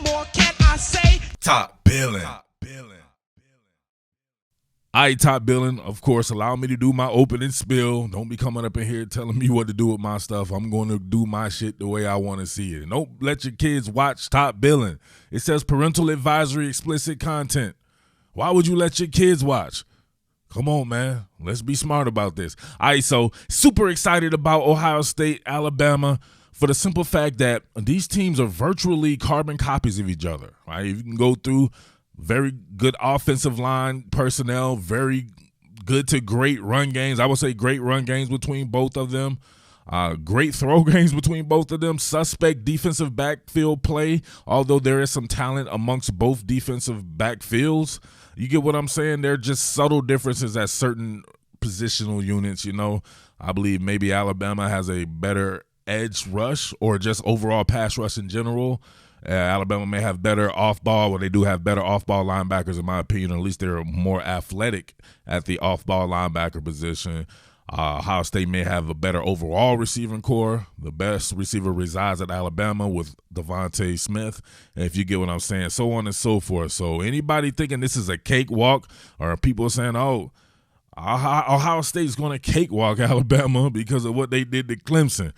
more can I say? Top Billin. I Top Billin, of course, allow me to do my opening spill. Don't be coming up in here telling me what to do with my stuff. I'm going to do my shit the way I want to see it. And don't let your kids watch Top Billin. It says parental advisory, explicit content. Why would you let your kids watch? Come on, man. Let's be smart about this. All right, so super excited about Ohio State, Alabama, for the simple fact that these teams are virtually carbon copies of each other. Right? You can go through very good offensive line personnel, very good to great run games. I would say great run games between both of them. Great throw games between both of them. Suspect defensive backfield play, although there is some talent amongst both defensive backfields. You get what I'm saying? There are just subtle differences at certain positional units, you know. I believe maybe Alabama has a better edge rush or just overall pass rush in general. Alabama may have better off-ball, well, they do have better off-ball linebackers in my opinion, or at least they're more athletic at the off-ball linebacker position. Ohio State may have a better overall receiving core. The best receiver resides at Alabama with Devontae Smith, and if you get what I'm saying, so on and so forth. So anybody thinking this is a cakewalk, or people saying, oh, Ohio State's going to cakewalk Alabama because of what they did to Clemson.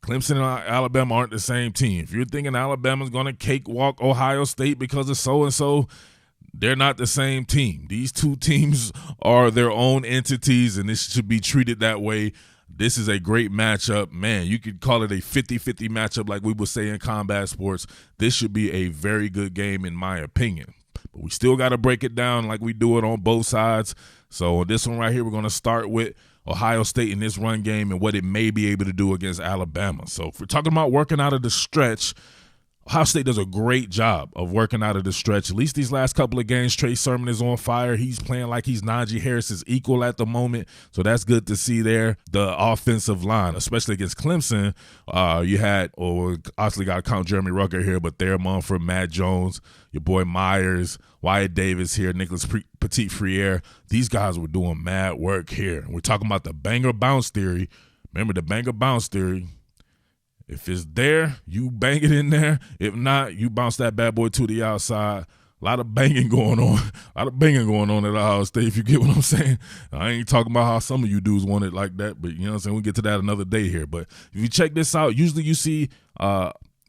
Clemson and Alabama aren't the same team. If you're thinking Alabama's going to cakewalk Ohio State because of so-and-so, they're not the same team. These two teams are their own entities, and this should be treated that way. This is a great matchup. Man, you could call it a 50-50 matchup like we would say in combat sports. This should be a very good game in my opinion. But we still got to break it down like we do it on both sides. So on this one right here, we're going to start with Ohio State in this run game and what it may be able to do against Alabama. So if we're talking about working out of the stretch, Ohio State does a great job of working out of the stretch. At least these last couple of games, Trey Sermon is on fire. He's playing like he's Najee Harris's equal at the moment, so that's good to see there. The offensive line, especially against Clemson, you had, obviously got to count Jeremy Rucker here, but Thayer Munford, Matt Jones, your boy Myers, Wyatt Davis here, Nicholas Petit-Frere. These guys were doing mad work here. We're talking about the banger bounce theory. Remember the banger bounce theory. If it's there, you bang it in there. If not, you bounce that bad boy to the outside. A lot of banging going on. A lot of banging going on at Ohio State, if you get what I'm saying. I ain't talking about how some of you dudes want it like that, but you know what I'm saying? We'll get to that another day here. But if you check this out, usually you see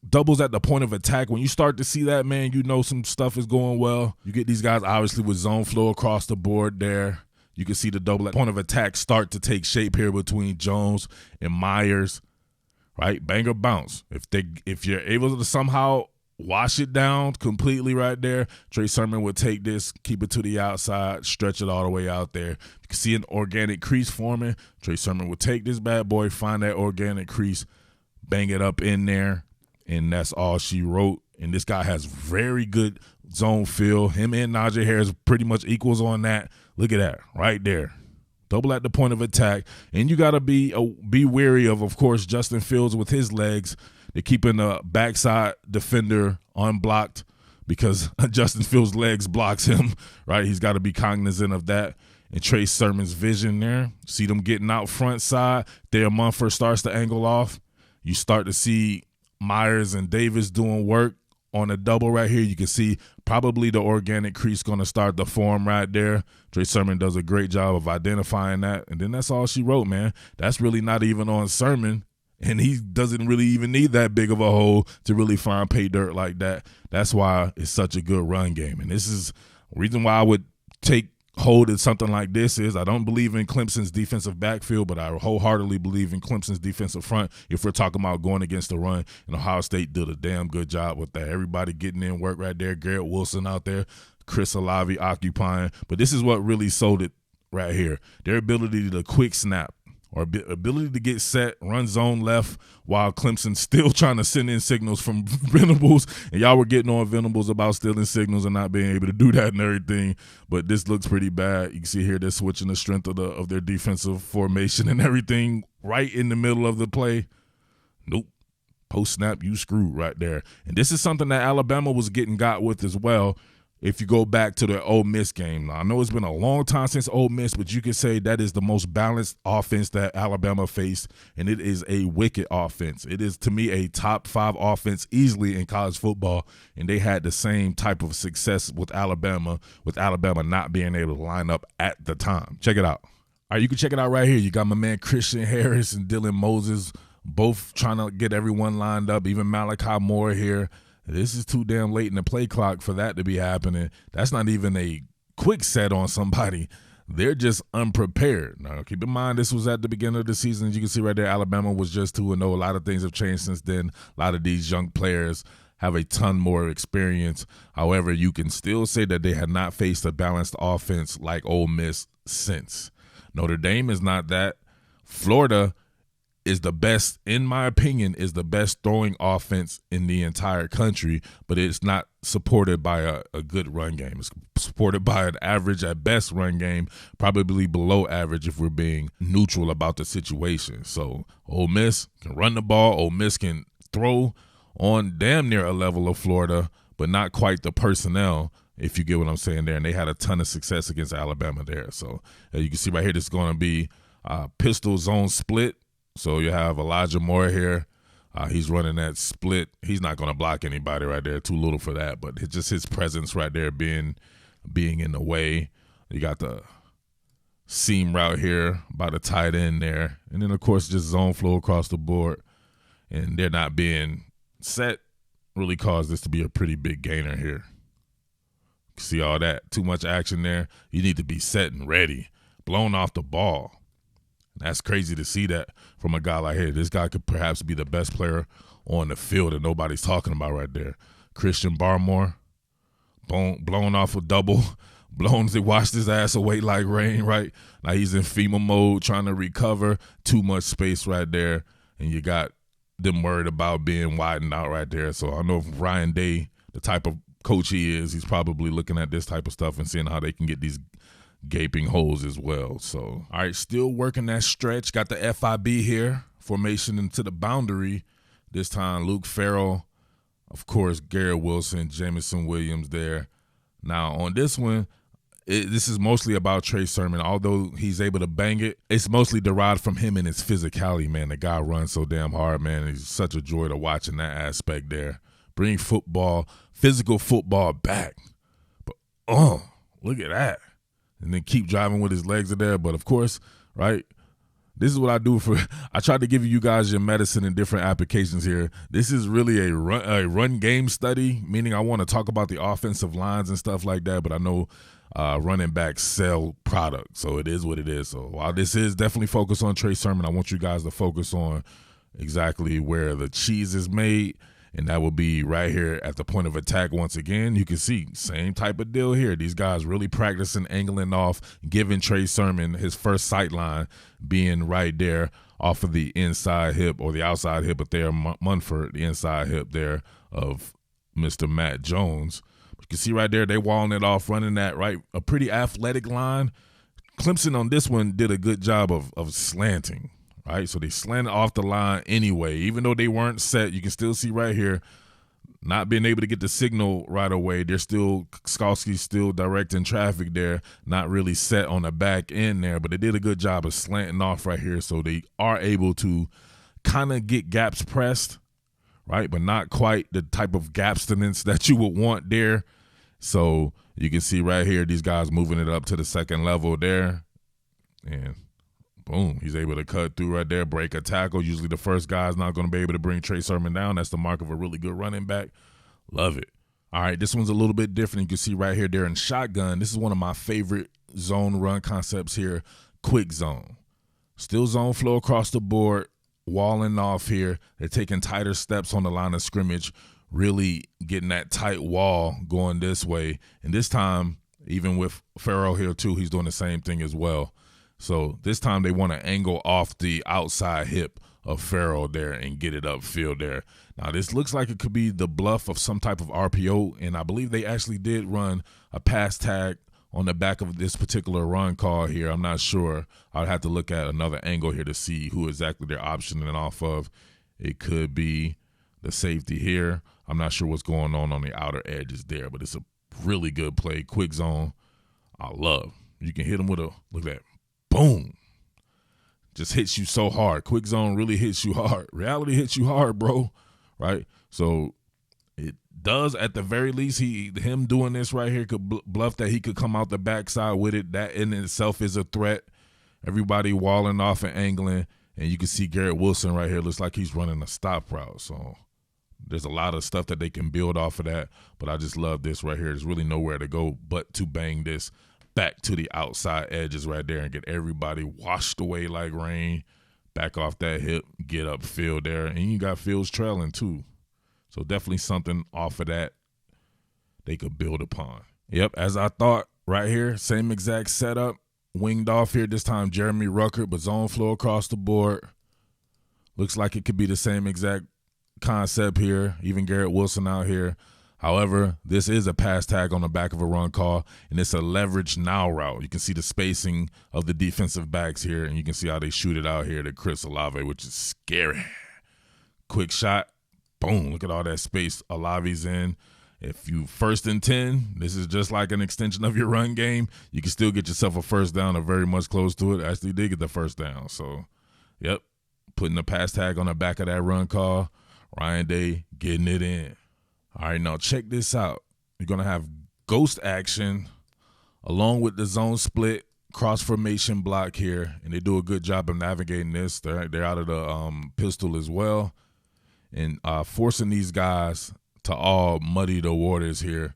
doubles at the point of attack. When you start to see that, man, you know some stuff is going well. You get these guys obviously with zone flow across the board there. You can see the double at point of attack start to take shape here between Jones and Myers. Right, banger bounce. If you're able to somehow wash it down completely right there, Trey Sermon would take this, keep it to the outside, stretch it all the way out there. You can see an organic crease forming. Trey Sermon would take this bad boy, find that organic crease, bang it up in there, and that's all she wrote. And this guy has very good zone feel. Him and Najee Harris pretty much equals on that. Look at that right there. Double at the point of attack, and you got to be wary of course, Justin Fields with his legs. They're keeping the backside defender unblocked because Justin Fields' legs blocks him, right? He's got to be cognizant of that. And Trey Sermon's vision there. See them getting out front side. Thayer Munford starts to angle off. You start to see Myers and Davis doing work on a double right here. You can see probably the organic crease going to start to form right there. Trey Sermon does a great job of identifying that. And then that's all she wrote, man. That's really not even on Sermon. And he doesn't really even need that big of a hole to really find pay dirt like that. That's why it's such a good run game. And this is the reason why I would take hold of something like this is I don't believe in Clemson's defensive backfield, but I wholeheartedly believe in Clemson's defensive front if we're talking about going against the run. And Ohio State did a damn good job with that. Everybody getting in work right there. Garrett Wilson out there, Chris Olave occupying. But this is what really sold it right here. Their ability to quick snap or ability to get set, run zone left while Clemson's still trying to send in signals from Venables. And y'all were getting on Venables about stealing signals and not being able to do that and everything. But this looks pretty bad. You can see here they're switching the strength of their defensive formation and everything right in the middle of the play. Nope. Post snap, you screwed right there. And this is something that Alabama was getting got with as well. if you go back to the Ole Miss game. Now, I know it's been a long time since Ole Miss, but you could say that is the most balanced offense that Alabama faced, and it is a wicked offense. It is, to me, a top 5 offense easily in college football, and they had the same type of success with Alabama not being able to line up at the time. Check it out. All right, you can check it out right here. You got my man Christian Harris and Dylan Moses both trying to get everyone lined up, even Malachi Moore here. This is too damn late in the play clock for that to be happening. That's not even a quick set on somebody. They're just unprepared. Now, keep in mind, this was at the beginning of the season. You can see right there, Alabama was just 2-0. A lot of things have changed since then. A lot of these young players have a ton more experience. However, you can still say that they have not faced a balanced offense like Ole Miss since. Notre Dame is not that. Florida is the best, in my opinion, is the best throwing offense in the entire country, but it's not supported by a good run game. It's supported by an average at best run game, probably below average if we're being neutral about the situation. So Ole Miss can run the ball. Ole Miss can throw on damn near a level of Florida, but not quite the personnel, if you get what I'm saying there. And they had a ton of success against Alabama there. So you can see right here, this is going to be pistol zone split. So you have Elijah Moore here. He's running that split. He's not going to block anybody right there. Too little for that. But it's just his presence right there being in the way. You got the seam route here by the tight end there. And then, of course, just zone flow across the board. And they're not being set really caused this to be a pretty big gainer here. See all that? Too much action there. You need to be set and ready. Blown off the ball. That's crazy to see that from a guy like, hey, this guy could perhaps be the best player on the field that nobody's talking about right there. Christian Barmore, blown off a double, they washed his ass away like rain, right? Now he's in FEMA mode trying to recover. Too much space right there, and you got them worried about being widened out right there. So I know if Ryan Day, the type of coach he is, he's probably looking at this type of stuff and seeing how they can get these gaping holes as well. So, all right, still working that stretch. Got the FIB here, formation into the boundary. This time, Luke Farrell, of course, Garrett Wilson, Jamison Williams there. Now, on this one, this is mostly about Trey Sermon. Although he's able to bang it, it's mostly derived from him and his physicality, man. The guy runs so damn hard, man. He's such a joy to watch in that aspect there. Bring football, physical football back. But, look at that. And then keep driving with his legs are there. But, of course, right, this is what I do I try to give you guys your medicine in different applications here. This is really a run game study, meaning I want to talk about the offensive lines and stuff like that, but I know running backs sell product, so it is what it is. So while this is definitely focused on Trey Sermon, I want you guys to focus on exactly where the cheese is made, and that will be right here at the point of attack. Once again, you can see same type of deal here. These guys really practicing angling off, giving Trey Sermon his first sight line being right there off of the inside hip or the outside hip of there, Munford, the inside hip there of Mr. Matt Jones. You can see right there, they walling it off, running that, right, a pretty athletic line. Clemson on this one did a good job of slanting. Right, so they slanted off the line anyway. Even though they weren't set, you can still see right here, not being able to get the signal right away. They're still, Skalski's still directing traffic there, not really set on the back end there, but they did a good job of slanting off right here. So they are able to kind of get gaps pressed, right, but not quite the type of gapstinence that you would want there. So you can see right here, these guys moving it up to the second level there, and boom, he's able to cut through right there, break a tackle. Usually the first guy is not going to be able to bring Trey Sermon down. That's the mark of a really good running back. Love it. All right, this one's a little bit different. You can see right here, they're in shotgun. This is one of my favorite zone run concepts here, quick zone. Still zone flow across the board, walling off here. They're taking tighter steps on the line of scrimmage, really getting that tight wall going this way. And this time, even with Farrell here too, he's doing the same thing as well. So this time they want to angle off the outside hip of Farrell there and get it upfield there. Now this looks like it could be the bluff of some type of RPO, and I believe they actually did run a pass tag on the back of this particular run call here. I'm not sure. I'd have to look at another angle here to see who exactly they're optioning off of. It could be the safety here. I'm not sure what's going on the outer edges there, but it's a Really good play, quick zone. I love. You can hit him with a, look at that, boom. Just hits you so hard. Quick zone really hits you hard. Reality hits you hard, bro, right? So it does, at the very least, him doing this right here could bluff that he could come out the backside with it. That in itself is a threat. Everybody walling off and angling, and you can see Garrett Wilson right here. Looks like he's running a stop route. So there's a lot of stuff that they can build off of that, but I just love this right here. There's really nowhere to go but to bang this back to the outside edges right there and get everybody washed away like rain. Back off that hip, get upfield there, and you got Fields trailing too. So definitely something off of that they could build upon. Yep, as I thought right here, same exact setup. Winged off here, this time Jeremy Ruckert, but zone flow across the board. Looks like it could be the same exact concept here, even Garrett Wilson out here. However, this is a pass tag on the back of a run call, and it's a leverage now route. You can see the spacing of the defensive backs here, and you can see how they shoot it out here to Chris Olave, which is scary. Quick shot, boom, look at all that space Olave's in. If you 1st and 10, this is just like an extension of your run game. You can still get yourself a first down or very much close to it. Actually did get the first down. So, yep, putting the pass tag on the back of that run call. Ryan Day getting it in. All right, now check this out. You're going to have ghost action along with the zone split cross formation block here, and they do a good job of navigating this. They're out of the pistol as well, and forcing these guys to all muddy the waters here.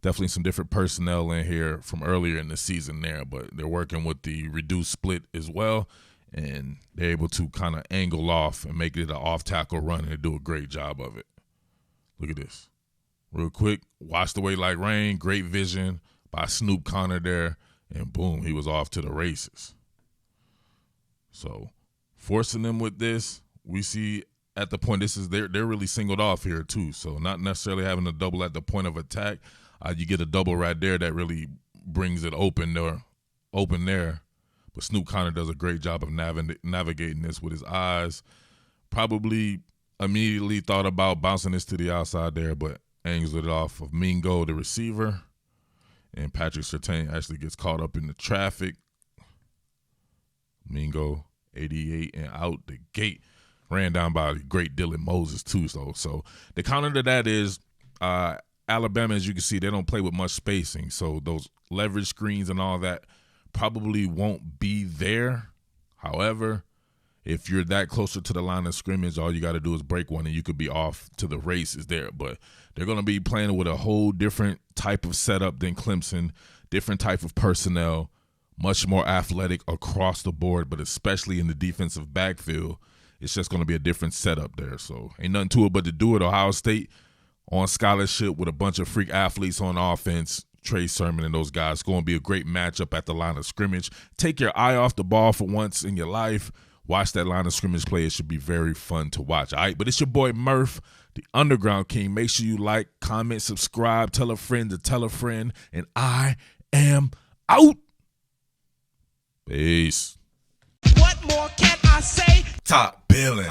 Definitely some different personnel in here from earlier in the season there, but they're working with the reduced split as well, and they're able to kind of angle off and make it an off-tackle run, and they do a great job of it. Look at this. Real quick, washed away like rain, great vision by Snoop Connor there, and boom, he was off to the races. So forcing them with this, we see at the point, they're really singled off here too. So not necessarily having a double at the point of attack. You get a double right there that really brings it open there. But Snoop Connor does a great job of navigating this with his eyes. Probably immediately thought about bouncing this to the outside there, but angles it off of Mingo, the receiver. And Patrick Surtain actually gets caught up in the traffic. Mingo, 88 and out the gate. Ran down by the great Dylan Moses too. So the counter to that is Alabama, as you can see, they don't play with much spacing. So those leverage screens and all that probably won't be there. However, if you're that closer to the line of scrimmage, all you got to do is break one and you could be off to the races there. But they're going to be playing with a whole different type of setup than Clemson, different type of personnel, much more athletic across the board, but especially in the defensive backfield. It's just going to be a different setup there. So ain't nothing to it but to do it. Ohio State on scholarship with a bunch of freak athletes on offense, Trey Sermon and those guys. It's going to be a great matchup at the line of scrimmage. Take your eye off the ball for once in your life. Watch that line of scrimmage play. It should be very fun to watch. All right, but it's your boy Murf, the Underground King. Make sure you like, comment, subscribe, tell a friend to tell a friend, and I am out. Peace. What more can I say? Top Billin.